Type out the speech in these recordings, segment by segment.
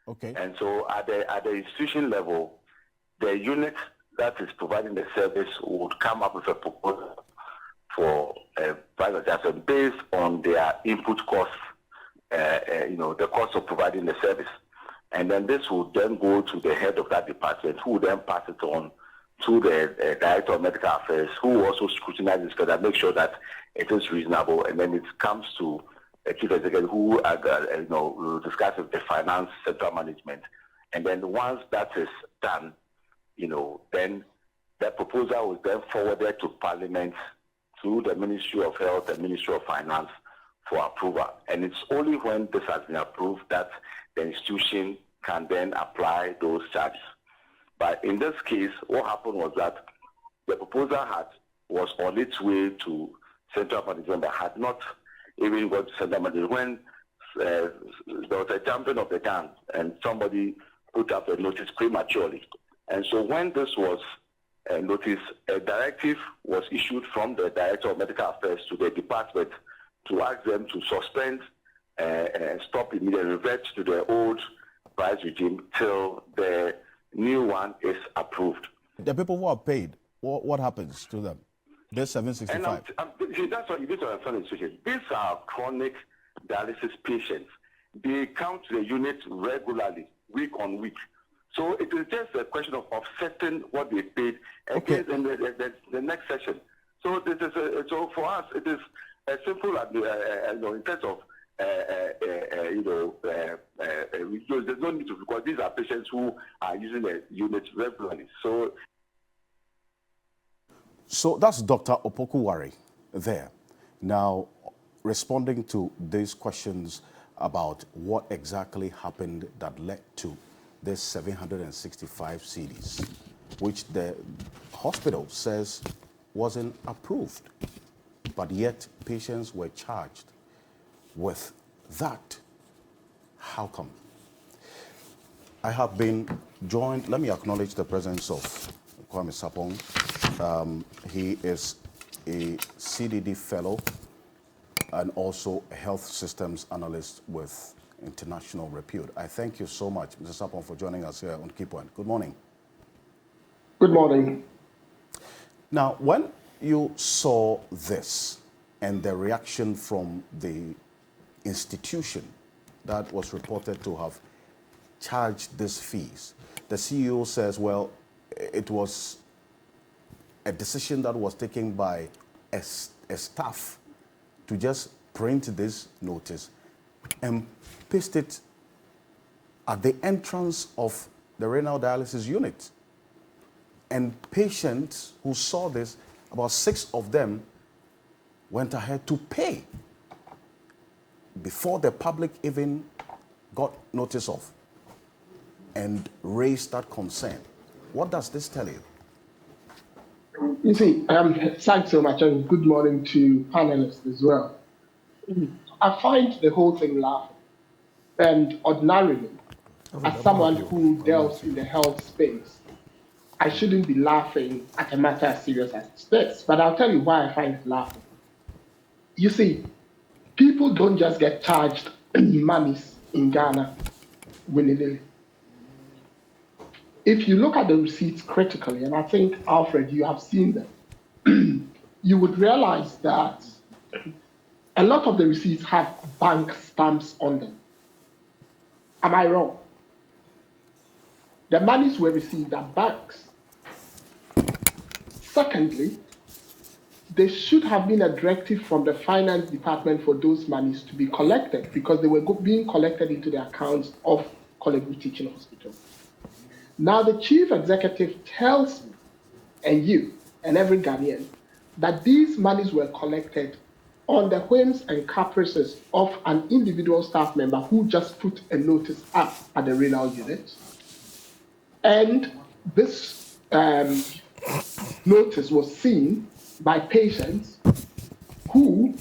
Okay. And so at the institution level, the unit that is providing the service would come up with a proposal for price adjustment based on their input costs, the cost of providing the service. And then this would then go to the head of that department, who will then pass it on to the Director of Medical Affairs, who also scrutinizes further, make sure that it is reasonable, and then it comes to a Chief Executive who will discuss with the finance central management. And then once that is done, then the proposal was then forwarded to Parliament through the Ministry of Health and Ministry of Finance for approval. And it's only when this has been approved that the institution can then apply those charges. But in this case, what happened was that the proposal was on its way to central management, but had not even got to central management when there was a jumping of the gun and somebody put up a notice prematurely. And so when this was noticed, a directive was issued from the Director of Medical Affairs to the department to ask them to suspend and stop immediately, revert to the old price regime till the new one is approved. The people who are paid, what happens to them? They're 765. And that's what you need to understand the situation. These are chronic dialysis patients. They come to the unit regularly, week on week. So it is just a question of offsetting what they paid against in the next session. So this is so for us it is a simple in terms of there's no need to, because these are patients who are using the unit regularly. So that's Dr. Opoku-Ware there. Now, responding to these questions about what exactly happened that led to this 765 CDs, which the hospital says wasn't approved, but yet patients were charged with that. How come? I have been joined, let me acknowledge the presence of Kwame Sapong. He is a CDD fellow and also a health systems analyst with international repute. I thank you so much, Mr. Sapong, for joining us here on Key Point. Good morning. Good morning. Now, when you saw this and the reaction from the institution that was reported to have charged these fees, the CEO says, well, it was a decision that was taken by a staff to just print this notice and paste it at the entrance of the renal dialysis unit. And patients who saw this, about 6 of them went ahead to pay before the public even got notice of and raised that concern. What does this tell you? You see, thanks so much, and good morning to panelists as well. I find the whole thing laughing. And ordinarily, as someone who deals in the health space, I shouldn't be laughing at a matter as serious as this, but I'll tell you why I find it laughing. You see, people don't just get charged monies in Ghana willy-nilly. If you look at the receipts critically, and I think, Alfred, you have seen them, you would realize that a lot of the receipts have bank stamps on them. Am I wrong? The monies were received at banks. Secondly, there should have been a directive from the finance department for those monies to be collected, because they were being collected into the accounts of Kolegu Teaching Hospital. Now the chief executive tells me, and you, and every Ghanaian, that these monies were collected on the whims and caprices of an individual staff member who just put a notice up at the renal unit. And this notice was seen by patients who,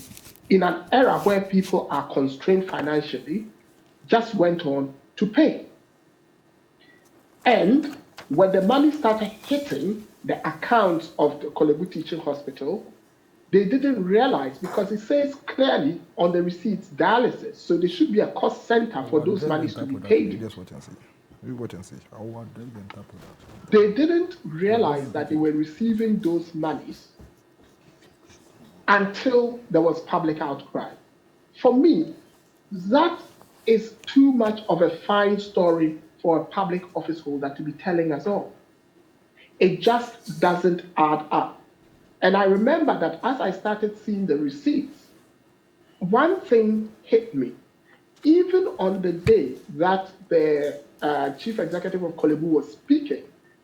in an era where people are constrained financially, just went on to pay. And when the money started hitting the accounts of the Kolegu Teaching Hospital, They didn't realize because it says clearly on the receipts dialysis. So there should be a cost center for those monies to be paid. Just watch and see. We watch and see. I will drive and tap with that. They didn't realize that they were receiving those monies until there was public outcry. For me, that is too much of a fine story for a public office holder to be telling us all. It just doesn't add up. And I remember that as I started seeing the receipts, one thing hit me. Even on the day that the chief executive of Kolebu was speaking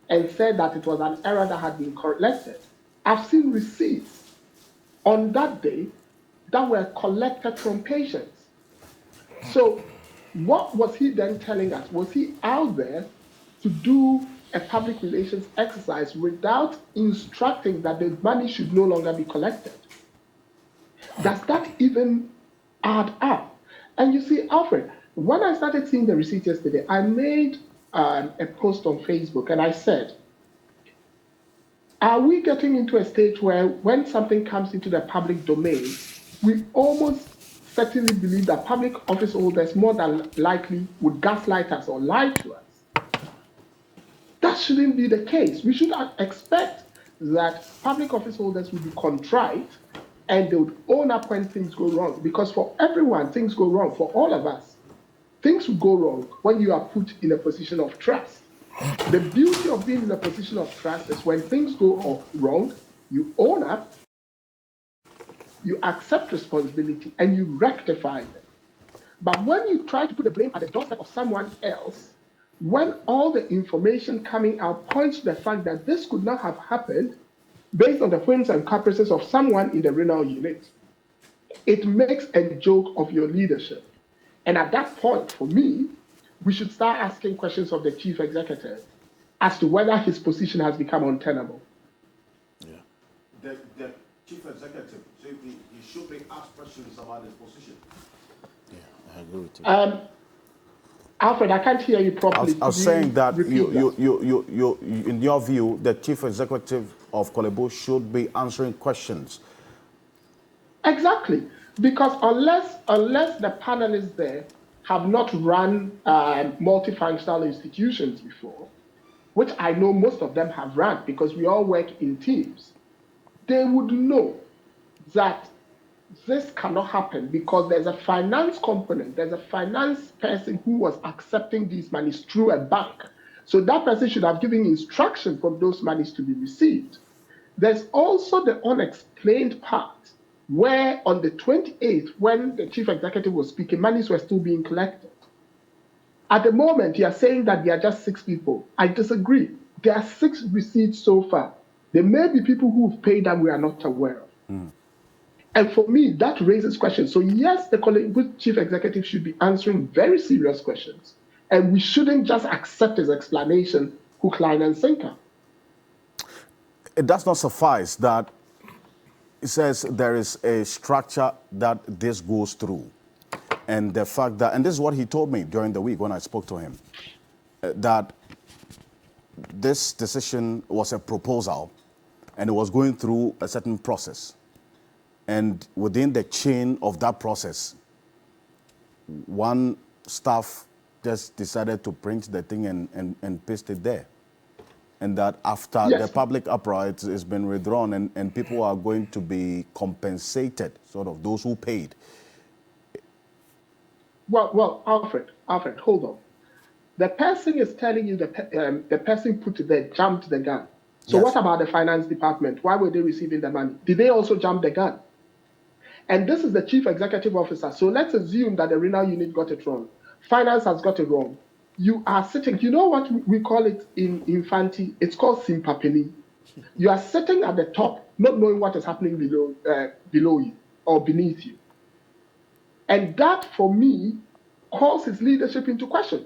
and said that it was an error that had been collected, I've seen receipts on that day that were collected from patients. So what was he then telling us? Was he out there to do a public relations exercise without instructing that the money should no longer be collected? Does that even add up? And you see, Alfred, when I started seeing the receipts yesterday, I made a post on Facebook and I said, are we getting into a stage where when something comes into the public domain, we almost certainly believe that public office holders more than likely would gaslight us or lie to us? That shouldn't be the case. We should expect that public office holders will be contrite and they would own up when things go wrong. Because for everyone, things go wrong. For all of us, things will go wrong when you are put in a position of trust. The beauty of being in a position of trust is when things go wrong, you own up, you accept responsibility, and you rectify them. But when you try to put the blame at the doorstep of someone else, when all the information coming out points to the fact that this could not have happened based on the whims and caprices of someone in the renal unit, it makes a joke of your leadership. And at that point, for me, we should start asking questions of the chief executive as to whether his position has become untenable. Yeah. The chief executive, so he should be asked questions about his position. Yeah, I agree with you. Alfred, I can't hear you properly. I was saying that you, in your view, the chief executive of Kolebu should be answering questions. Exactly, because unless the panelists there have not run multifunctional institutions before, which I know most of them have run because we all work in teams, they would know that this cannot happen because there's a finance component, there's a finance person who was accepting these monies through a bank. So that person should have given instruction for those monies to be received. There's also the unexplained part where on the 28th, when the chief executive was speaking, monies were still being collected. At the moment, you are saying that there are just 6 people. I disagree. There are 6 receipts so far. There may be people who've paid that we are not aware of. And for me, that raises questions. So yes, the good chief executive should be answering very serious questions. And we shouldn't just accept his explanation, hook, line, and sinker. It does not suffice that it says there is a structure that this goes through. And the fact that, and this is what he told me during the week when I spoke to him, that this decision was a proposal and it was going through a certain process. And within the chain of that process, one staff just decided to print the thing and paste it there. And that after the public uproar, it's been withdrawn and people are going to be compensated, sort of, those who paid. Well, Alfred, hold on. The person is telling you the person put it there, jumped the gun. So yes. What about the finance department? Why were they receiving the money? Did they also jump the gun? And this is the chief executive officer. So let's assume that the renal unit got it wrong. Finance has got it wrong. You are sitting, you know what we call it in Infanti? It's called simpapini. You are sitting at the top, not knowing what is happening below you or beneath you. And that, for me, calls his leadership into question.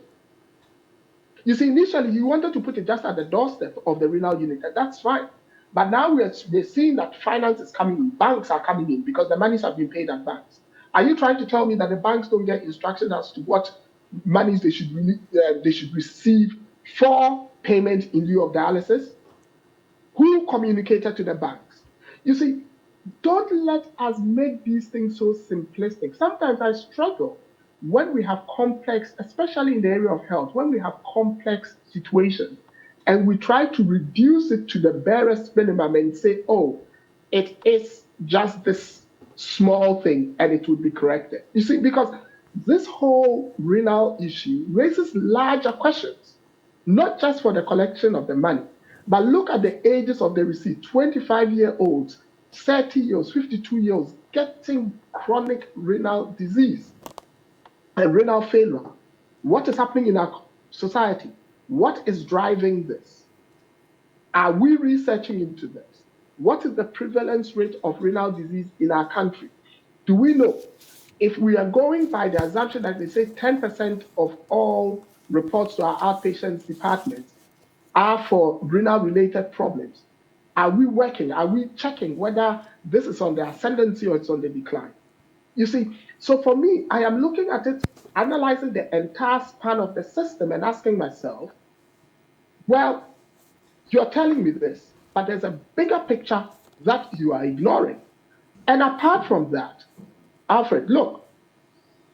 You see, initially, he wanted to put it just at the doorstep of the renal unit, and that's fine. But now we're seeing that finance is coming in, banks are coming in because the monies have been paid at banks. Are you trying to tell me that the banks don't get instructions as to what monies they should receive for payment in lieu of dialysis? Who communicated to the banks? You see, don't let us make these things so simplistic. Sometimes I struggle when we have complex, especially in the area of health, when we have complex situations and we try to reduce it to the barest minimum and say, oh, it is just this small thing and it would be corrected. You see, because this whole renal issue raises larger questions, not just for the collection of the money, but look at the ages of the receipt 25-year-olds, 30 years, 52 years getting chronic renal disease and renal failure. What is happening in our society? What is driving this? Are we researching into this? What is the prevalence rate of renal disease in our country? Do we know? If we are going by the assumption that they say 10% of all reports to our outpatients department are for renal related problems, are we working? Are we checking whether this is on the ascendancy or it's on the decline? You see, so for me, I am looking at it, analyzing the entire span of the system and asking myself, well, you're telling me this, but there's a bigger picture that you are ignoring. And apart from that, Alfred, look,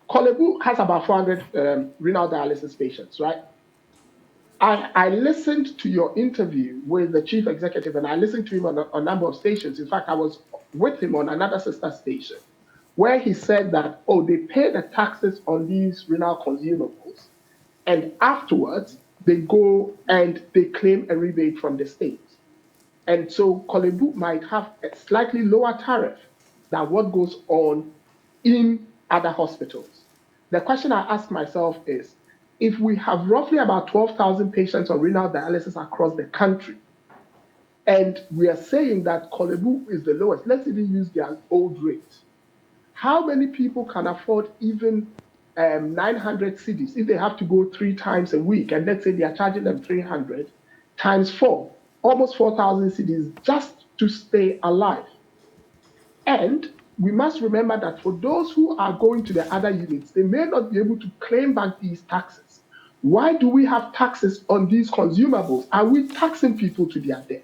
Kolebu has about 400 renal dialysis patients, right? I listened to your interview with the chief executive and I listened to him on a number of stations. In fact, I was with him on another sister station where he said that, oh, they pay the taxes on these renal consumables and afterwards they go and they claim a rebate from the state. And so Kolebu might have a slightly lower tariff than what goes on in other hospitals. The question I ask myself is, if we have roughly about 12,000 patients on renal dialysis across the country, and we are saying that Kolebu is the lowest, let's even use their old rate. How many people can afford even 900 cedis if they have to go 3 times a week? And let's say they are charging them 300 times 4, almost 4,000 cedis just to stay alive. And we must remember that for those who are going to the other units, they may not be able to claim back these taxes. Why do we have taxes on these consumables? Are we taxing people to their death?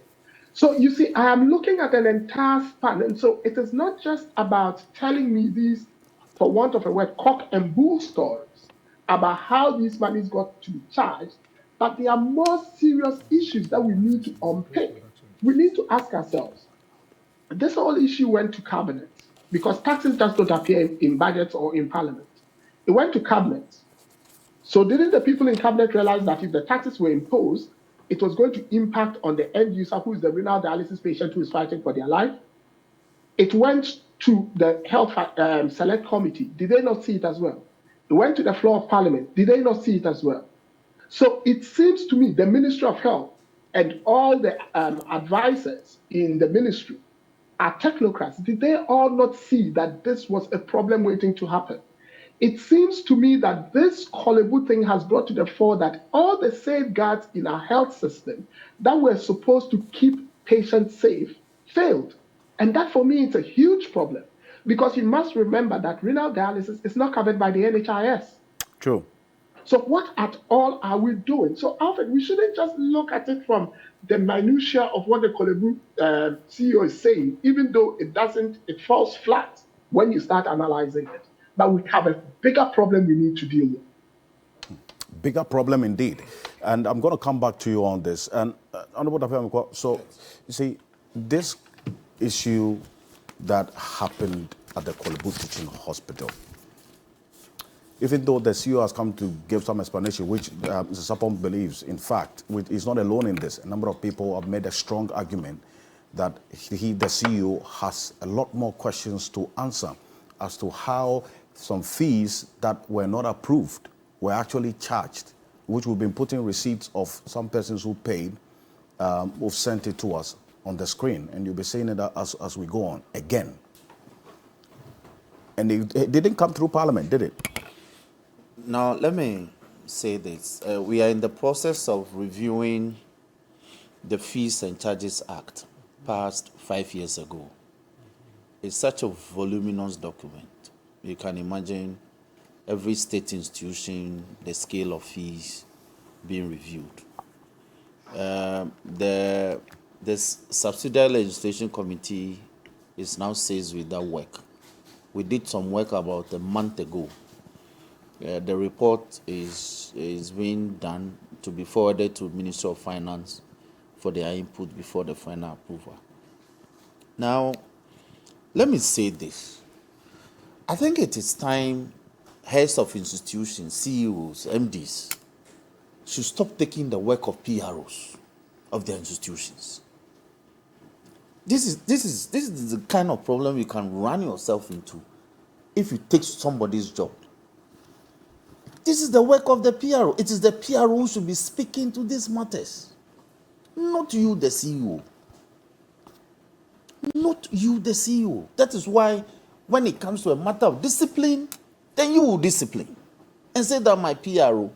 So you see, I am looking at an entire span. And so it is not just about telling me these, for want of a word, cock and bull stories about how these monies got to be charged, but there are more serious issues that we need to unpick. We need to ask ourselves, this whole issue went to cabinet because taxes just don't appear in budgets or in parliament. It went to cabinet. So didn't the people in cabinet realize that if the taxes were imposed, it was going to impact on the end user who is the renal dialysis patient who is fighting for their life? It went to the health select committee. Did they not see it as well? It went to the floor of parliament. Did they not see it as well? So it seems to me the Ministry of Health and all the advisors in the ministry are technocrats. Did they all not see that this was a problem waiting to happen? It seems to me that this Kolebu thing has brought to the fore that all the safeguards in our health system that were supposed to keep patients safe failed. And that for me is a huge problem because you must remember that renal dialysis is not covered by the NHIS. True. So what at all are we doing? So Alfred, we shouldn't just look at it from the minutiae of what the Kolebu CEO is saying, even though it falls flat when you start analyzing it. But we have a bigger problem we need to deal with. Bigger problem indeed. And I'm going to come back to you on this. And Honorable Dafeamikwa, so you see, this issue that happened at the Kolebu Teaching Hospital, even though the CEO has come to give some explanation, which Mr. Sapon believes, in fact, he's not alone in this. A number of people have made a strong argument that the CEO, has a lot more questions to answer as to how some fees that were not approved were actually charged, which we've been putting receipts of some persons who paid, who've sent it to us on the screen, and you'll be seeing it as we go on again. And it didn't come through Parliament, did it? Now, let me say this. We are in the process of reviewing the Fees and Charges Act passed 5 years ago. It's such a voluminous document. You can imagine every state institution, the scale of fees being reviewed. The Subsidiary Legislation Committee is now seized with that work. We did some work about a month ago. The report is being done to be forwarded to Ministry of Finance for their input before the final approval. Now, let me say this. I think it is time heads of institutions, CEOs, MDs, should stop taking the work of PROs of their institutions. This is the kind of problem you can run yourself into if you take somebody's job. This is the work of the PRO. It is the PRO who should be speaking to these matters, not you, the CEO. Not you, the CEO. That is why when it comes to a matter of discipline, then you will discipline and say that my PRO,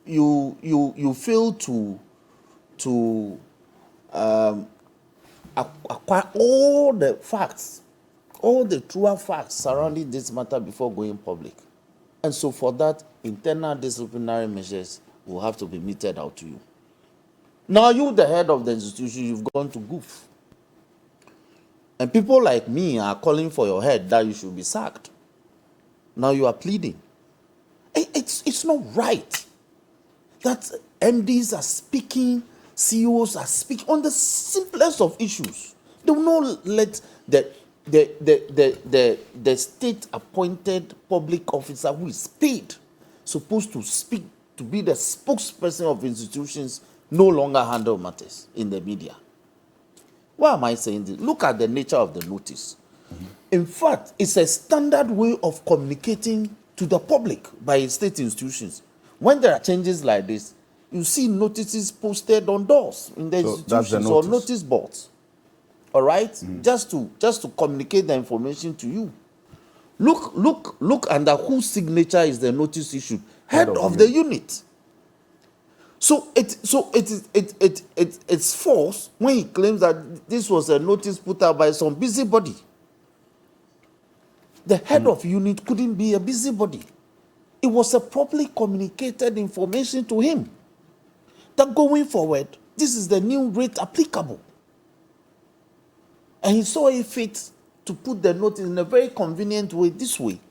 you fail to acquire all the facts, all the truer facts surrounding this matter before going public. And so for that, internal disciplinary measures will have to be meted out to you. Now you, the head of the institution, you've gone to goof. And people like me are calling for your head that you should be sacked. Now you are pleading. It's not right that MDs are speaking, CEOs are speaking on the simplest of issues. They will not let the state-appointed public officer who is paid, supposed to speak, to be the spokesperson of institutions, no longer handle matters in the media. Why am I saying this? Look at the nature of the notice. Mm-hmm. In fact, it's a standard way of communicating to the public by state institutions. When there are changes like this, you see notices posted on doors in the institutions or notice boards. All right? Mm-hmm. Just to communicate the information to you. Look under whose signature is the notice issued? Head of the unit. So it's false when he claims that this was a notice put out by some busybody. The head of unit couldn't be a busybody. It was a properly communicated information to him that going forward, this is the new rate applicable. And he saw it fit to put the notice in a very convenient way this way.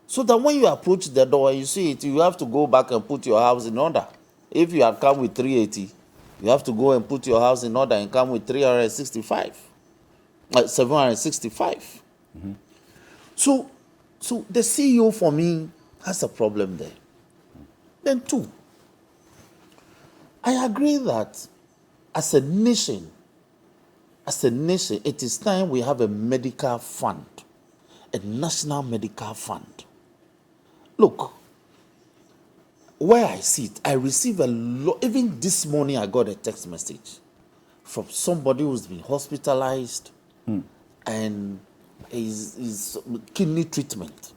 So that when you approach the door and you see it, you have to go back and put your house in order. If you had come with 380, you have to go and put your house in order and come with 765. Mm-hmm. So the CEO for me has a problem there. Then two, I agree that as a nation, it is time we have a medical fund, a national medical fund. Look, where I sit, I receive a lot. Even this morning, I got a text message from somebody who's been hospitalized and is kidney treatment,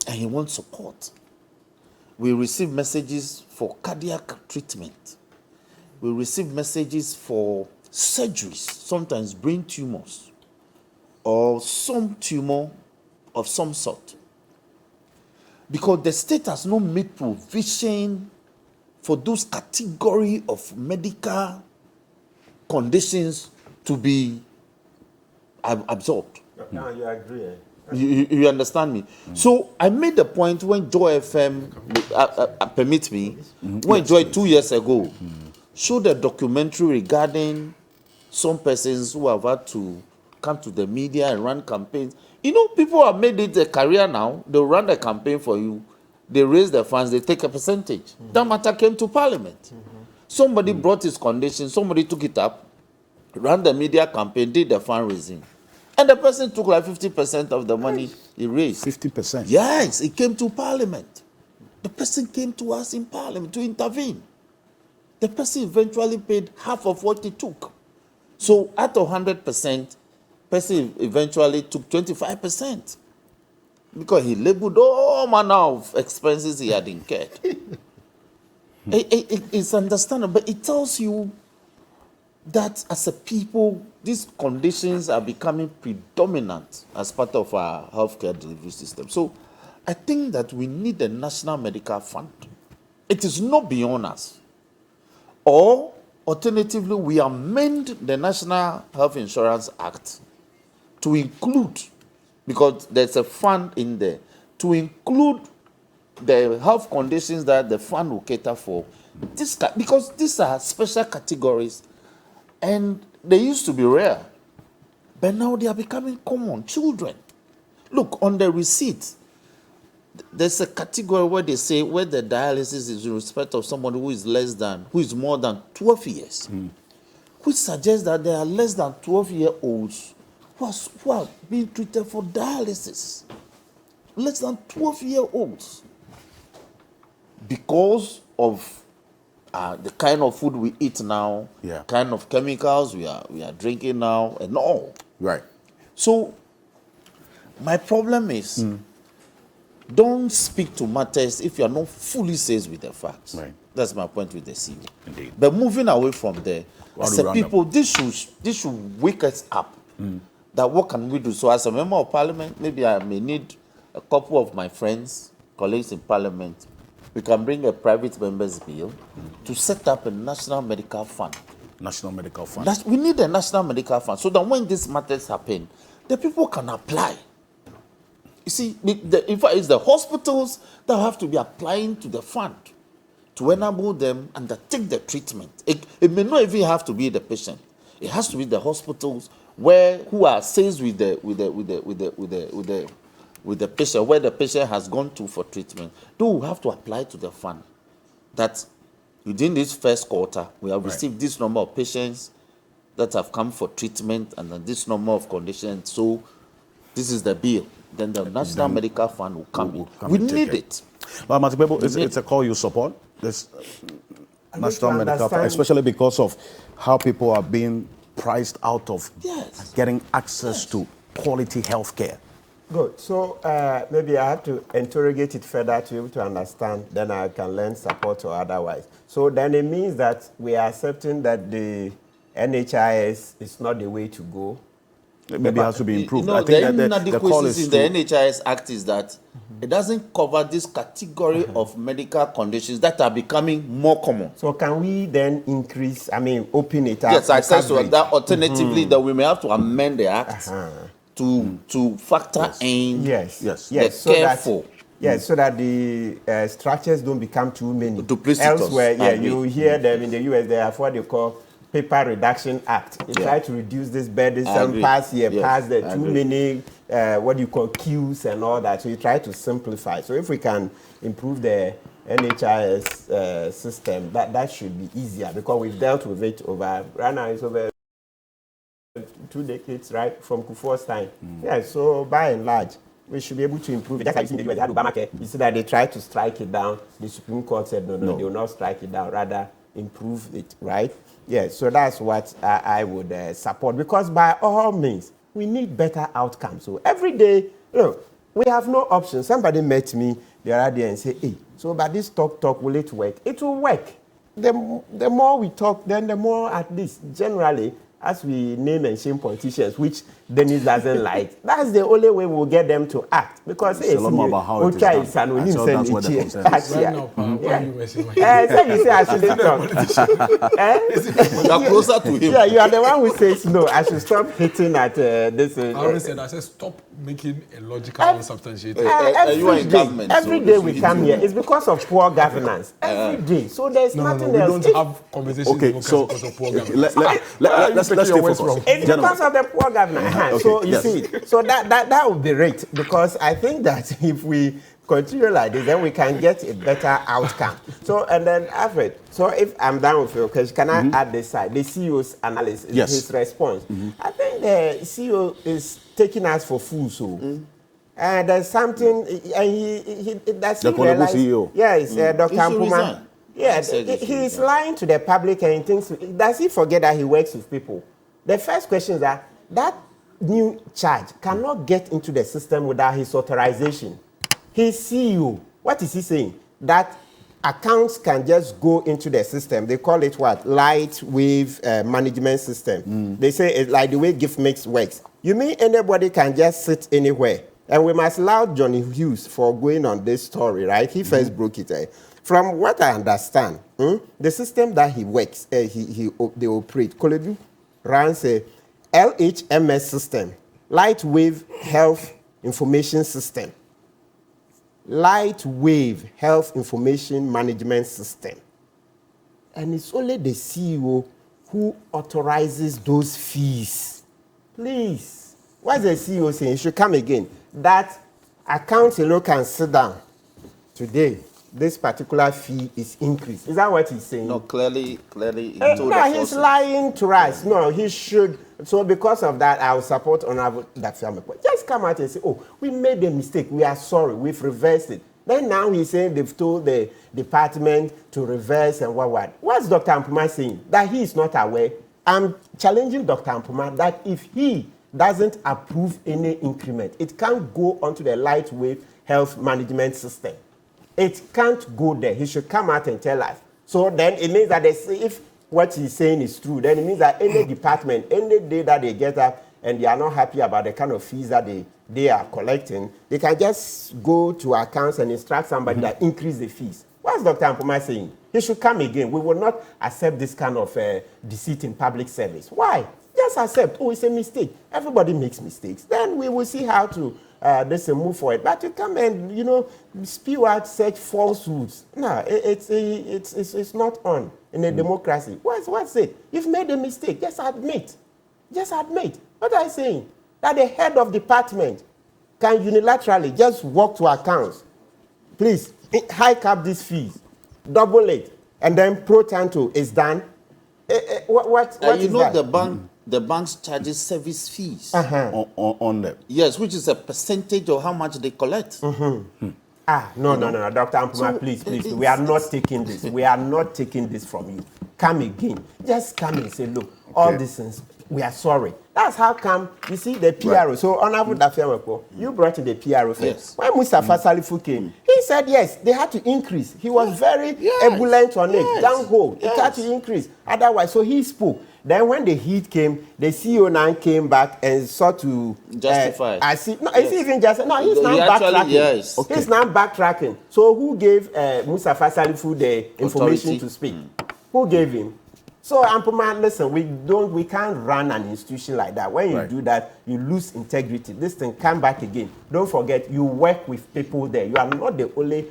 and he wants support. We receive messages for cardiac treatment. We receive messages for surgeries, sometimes brain tumors, or some tumor of some sort. Because the state has not made provision for those category of medical conditions to be absorbed. No, you agree. You understand me? So I made the point when Joy FM, permit me, when Joy 2 years ago showed a documentary regarding some persons who have had to come to the media and run campaigns. You know, people have made it a career now. They'll run a campaign for you. They raise the funds. They take a percentage. That matter came to Parliament. Somebody brought his condition. Somebody took it up, ran the media campaign, did the fundraising. And the person took like 50% of the money he raised. 50%? Yes, it came to Parliament. The person came to us in Parliament to intervene. The person eventually paid half of what he took. So out of 100%, person eventually took 25% because he labeled all manner of expenses he had incurred. It's understandable, but it tells you that as a people, these conditions are becoming predominant as part of our healthcare delivery system. So I think that we need a national medical fund. It is not beyond us. Or Alternatively, we amend the National Health Insurance Act to include, because there's a fund in there, to include the health conditions that the fund will cater for. Because these are special categories and they used to be rare, but now they are becoming common. Children. Look, on the receipt, there's a category where they say where the dialysis is in respect of somebody who is more than 12 years, which suggests that there are less than 12-year-olds who are being treated for dialysis. Less than 12-year-olds. Because of the kind of food we eat now, kind of chemicals we are drinking now, and all. Right. So, my problem is, don't speak to matters if you are not fully seized with the facts. Right. That's my point with the CEO. Indeed. But moving away from there, as a people, up? this should wake us up. That what can we do? So, as a member of parliament, maybe I may need a couple of my friends, colleagues in parliament. We can bring a private members bill to set up a national medical fund. National medical fund. We need a national medical fund so that when these matters happen, the people can apply. You see, in fact, it's the hospitals that have to be applying to the fund to enable them undertake the treatment. It may not even have to be the patient. It has to be the hospitals who are seized with the patient, where the patient has gone to for treatment. They will have to apply to the fund that within this first quarter, we have received this number of patients that have come for treatment and then this number of conditions. So this is the bill. Then the National Medical Fund will come in. We need it. Well, Matibebo, it's a call you support, this National Medical Fund, especially because of how people are being priced out of getting access to quality health care. Good. So maybe I have to interrogate it further to be able to understand, then I can lend support or otherwise. So then it means that we are accepting that the NHIS is not the way to go. Maybe it has to be improved. I think that the call is in the NHIS Act is that it doesn't cover this category of medical conditions that are becoming more common. So can we then increase, open it up? Yes, I said so. That alternatively, that we may have to amend the Act to factor in the so careful. So that the structures don't become too many. Duplicitous. Elsewhere, you hear them in the US, they have what they call Paper Reduction Act. They try to reduce this burdensome past the too many queues and all that. So you try to simplify. So if we can improve the NHIS system, that should be easier because we've dealt with it over. Right now it's over 2 decades, right, from Kufuor's time. So by and large, we should be able to improve it. Just like in the US, they had Obamacare. You see that they tried to strike it down. The Supreme Court said no, they will not strike it down, rather improve it, right? So that's what I would support, because by all means, we need better outcomes. So every day, we have no option. Somebody met me the other day and said, hey, so but this talk, will it work? It will work. The more we talk, then the more, at least, generally, as we name and shame politicians, which Dennis doesn't like, that's the only way we'll get them to act. Because it's a lot more about how it is done. So that's what the consensus is. You say I shouldn't talk. You're closer to him. Yeah, you are the one who says, no, I should stop hitting at this. I already said, I said, stop making a logical, substantiated. Every day we come here, it's because of poor governance. Every day. So there's nothing else. We don't have conversations because of poor governance. Let's stay focused. It's because of the poor government. So you see, so that would be right, because I think that if we continue like this, then we can get a better outcome. So, and then Alfred, so if I'm done with your question, can I add this side, the CEO's analysis, his response? I think the CEO is taking us for fools. And there's something, and he does not realize. CEO. Yes, Dr. Ampuma. Yeah, he's lying to the public and he thinks, does he forget that he works with people? The first question is that new charge cannot get into the system without his authorization. He's CEO. What is he saying? That accounts can just go into the system. They call it what? Light wave management system. They say it's like the way gift mix works. You mean anybody can just sit anywhere? And we must allow Johnny Hughes for going on this story, right? He first broke it. From what I understand, the system that he works, they operate, Kolebu runs a LHMS system, Light Wave Health Information System. Light Wave Health Information Management System. And it's only the CEO who authorizes those fees. Please, what's the CEO saying? You should come again. That account alone can sit down. Today, this particular fee is increased. Is that what he's saying? No, clearly. No, he's lying to us. No, he should. So because of that, I will support Honorable Dafiame. Just come out and say, oh, we made a mistake. We are sorry. We've reversed it. Then now he's saying they've told the department to reverse and what. What's Dr. Ampuma saying? That he is not aware. I'm challenging Dr. Ampuma that if he doesn't approve any increment, it can't go onto the Light Wave Health Management System. It can't go there. He should come out and tell us. So then it means that if what he's saying is true, then it means that any department, any day that they get up and they are not happy about the kind of fees that they are collecting, they can just go to accounts and instruct somebody that increase the fees. What's Dr. Ampuma saying? He should come again. We will not accept this kind of deceit in public service. Why? Just accept. Oh, it's a mistake. Everybody makes mistakes. Then we will see how to there's a move for it. But you come and, spew out such falsehoods. No, it's not on in a democracy. What's it? You've made a mistake. Just admit. Just admit. What are you saying? That the head of department can unilaterally just walk to accounts. Please, hike up these fees. Double it. And then pro tanto is done. What is that? The banks charges service fees on them. Yes, which is a percentage of how much they collect. No, Dr. Ampuma, please. We are not taking this. We are not taking this from you. Come again. Just come and say, look, all these things, we are sorry. That's how come, you see, the PRO. Right. So, Honorable Dafiame, you brought in the PRO first. Yes. When Mustafa Salifu came, he said, yes, they had to increase. He was very ebullient on it, down-hole. It had to increase. Otherwise, so he spoke. Then when the heat came, the CEO now came back and sought to justify. Is he even just? No, he's now backtracking. Yes. Okay. He's now backtracking. So who gave Mustafa Salifu the information to speak? Who gave him? So Ampuma, listen, we can't run an institution like that. When you do that, you lose integrity. This thing come back again. Don't forget, you work with people there. You are not the only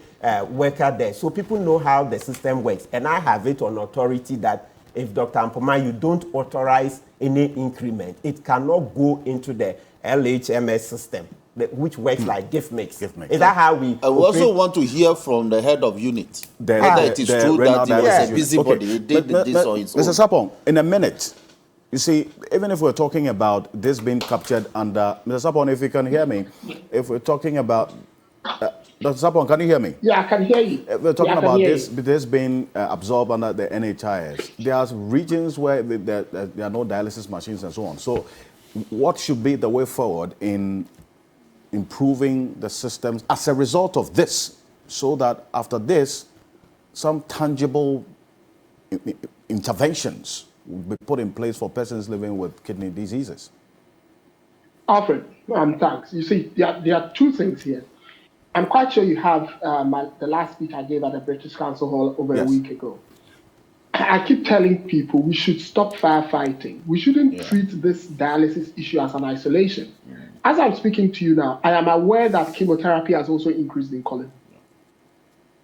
worker there. So people know how the system works. And I have it on authority that if Dr. Ampuma, you don't authorize any increment, it cannot go into the LHMS system, which works like gift mix. Is that how we? I also want to hear from the head of unit whether it is true that he was a busybody. He did this on his own. Mr. Sapong, in a minute, you see, even if we're talking about this being captured under, Mr. Sapong, if you can hear me, if we're talking about, Dr. Sapong, can you hear me? Yeah, I can hear you. We're talking about this being absorbed under the NHIS. There are regions where there are no dialysis machines and so on. So what should be the way forward in improving the systems as a result of this, so that after this, some tangible interventions will be put in place for persons living with kidney diseases? Alfred, thanks. You see, there are two things here. I'm quite sure you have the last speech I gave at the British Council Hall over a week ago. I keep telling people we should stop firefighting. We shouldn't treat this dialysis issue as an isolation. As I'm speaking to you now, I am aware that chemotherapy has also increased in Colin.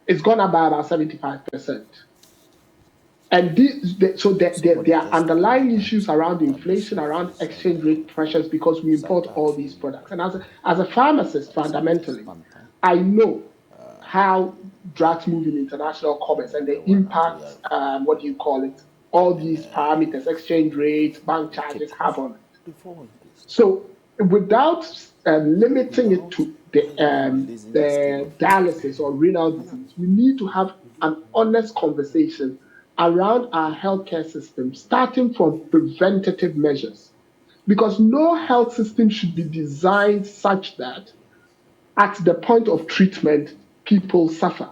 It's gone up by about 75%. And so there are underlying issues around inflation, around exchange rate pressures, because we import all these products. And as a pharmacist, fundamentally, I know how drugs move in international commerce and the impact, all these parameters, exchange rates, bank charges have on it. So without limiting it to the dialysis or renal disease, we need to have an honest conversation around our healthcare system, starting from preventative measures. Because no health system should be designed such that at the point of treatment, people suffer.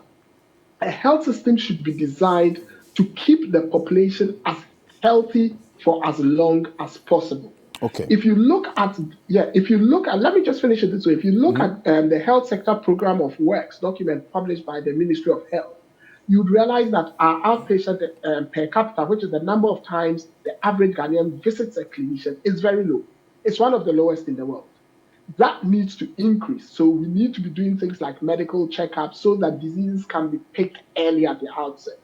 A health system should be designed to keep the population as healthy for as long as possible. Okay. If you look at, let me just finish it this way. If you look at the Health Sector Program of Works document published by the Ministry of Health, you'd realize that our outpatient per capita, which is the number of times the average Ghanaian visits a clinician, is very low. It's one of the lowest in the world. That needs to increase. So we need to be doing things like medical checkups so that diseases can be picked early at the outset.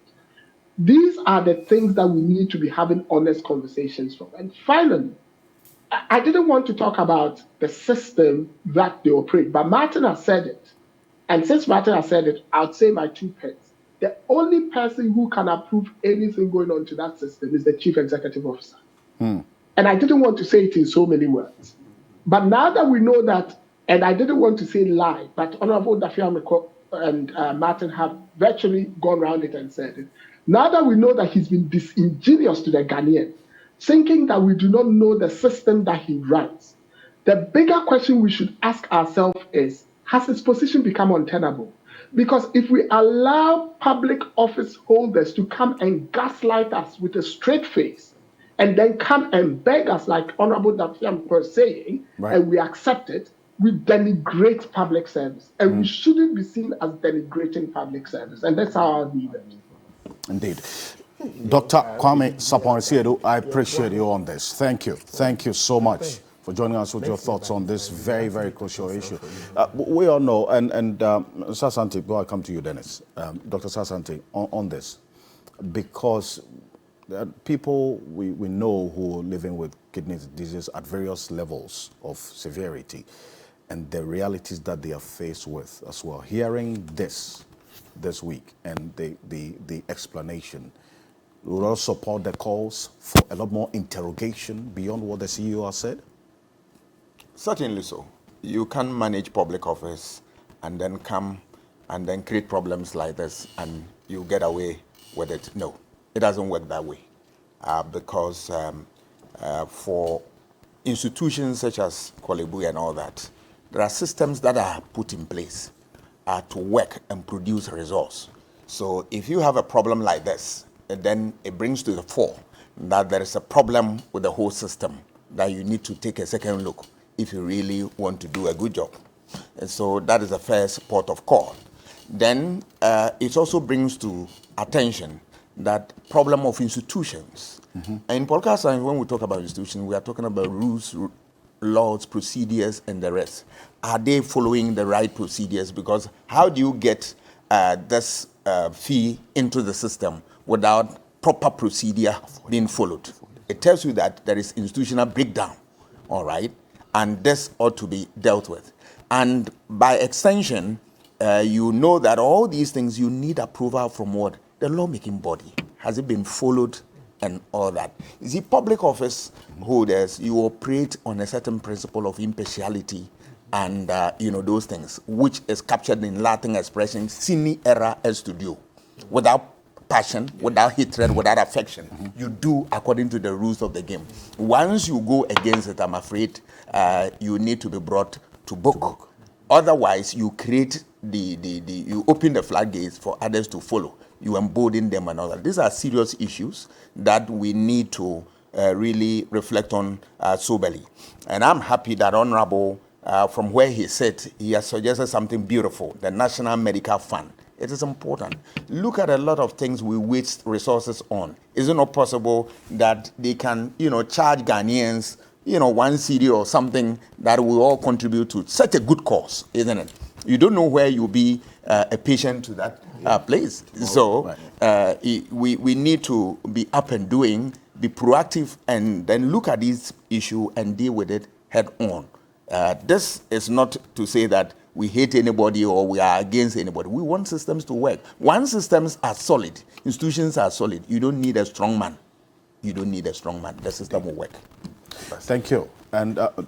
These are the things that we need to be having honest conversations from. And finally, I didn't want to talk about the system that they operate, but Martin has said it. And since Martin has said it, I'll say my 2 pence. The only person who can approve anything going on to that system is the chief executive officer. And I didn't want to say it in so many words. But now that we know that, and I didn't want to say lie, but Honorable Dafiameko and Martin have virtually gone around it and said it. Now that we know that he's been disingenuous to the Ghanaians, thinking that we do not know the system that he runs, the bigger question we should ask ourselves is, has his position become untenable? Because if we allow public office holders to come and gaslight us with a straight face, and then come and beg us, like Honorable Dafiam was saying, and we accept it, we denigrate public service. And we shouldn't be seen as denigrating public service. And that's how I'll leave it. Indeed. Dr. Kwame Sapon-Siedu, I appreciate you on this. Thank you. Thank you so much for joining us with your thoughts on this very, very crucial issue. We all know, and Sasanti, go I come to you, Dennis. Dr. Sasanti, on this, because people we know who are living with kidney disease at various levels of severity and the realities that they are faced with as well. Hearing this week and the explanation, will also support the calls for a lot more interrogation beyond what the CEO has said? Certainly so. You can manage public office and then come and then create problems like this and you get away with it. No, it doesn't work that way. Because for institutions such as Kolebu and all that, there are systems that are put in place to work and produce results. So if you have a problem like this, then it brings to the fore that there is a problem with the whole system that you need to take a second look if you really want to do a good job. And so that is the first port of call. Then it also brings to attention that problem of institutions. And in political science, when we talk about institutions, we are talking about rules, laws, procedures, and the rest. Are they following the right procedures? Because how do you get this fee into the system without proper procedure being followed? It tells you that there is institutional breakdown, all right? And this ought to be dealt with. And by extension, you know that all these things, you need approval from what? The lawmaking body. Has it been followed and all that? You see, public office holders, you operate on a certain principle of impartiality and, those things, which is captured in Latin expression, sine ira estudio. Without passion, without hatred, without affection. You do according to the rules of the game. Once you go against it, I'm afraid you need to be brought to book. Otherwise, you create you open the floodgates for others to follow. You embolden them and all that. These are serious issues that we need to really reflect on soberly. And I'm happy that Honorable, from where he sat, he has suggested something beautiful, the National Medical Fund. It is important. Look at a lot of things we waste resources on. Is it not possible that they can, charge Ghanaians, 1 CD or something that will all contribute to such a good cause, isn't it? You don't know where you'll be a patient to that place. So we need to be up and doing, be proactive, and then look at this issue and deal with it head on. This is not to say that we hate anybody or we are against anybody. We want systems to work. Once systems are solid, institutions are solid, you don't need a strong man. You don't need a strong man. The system will work. Thank you. And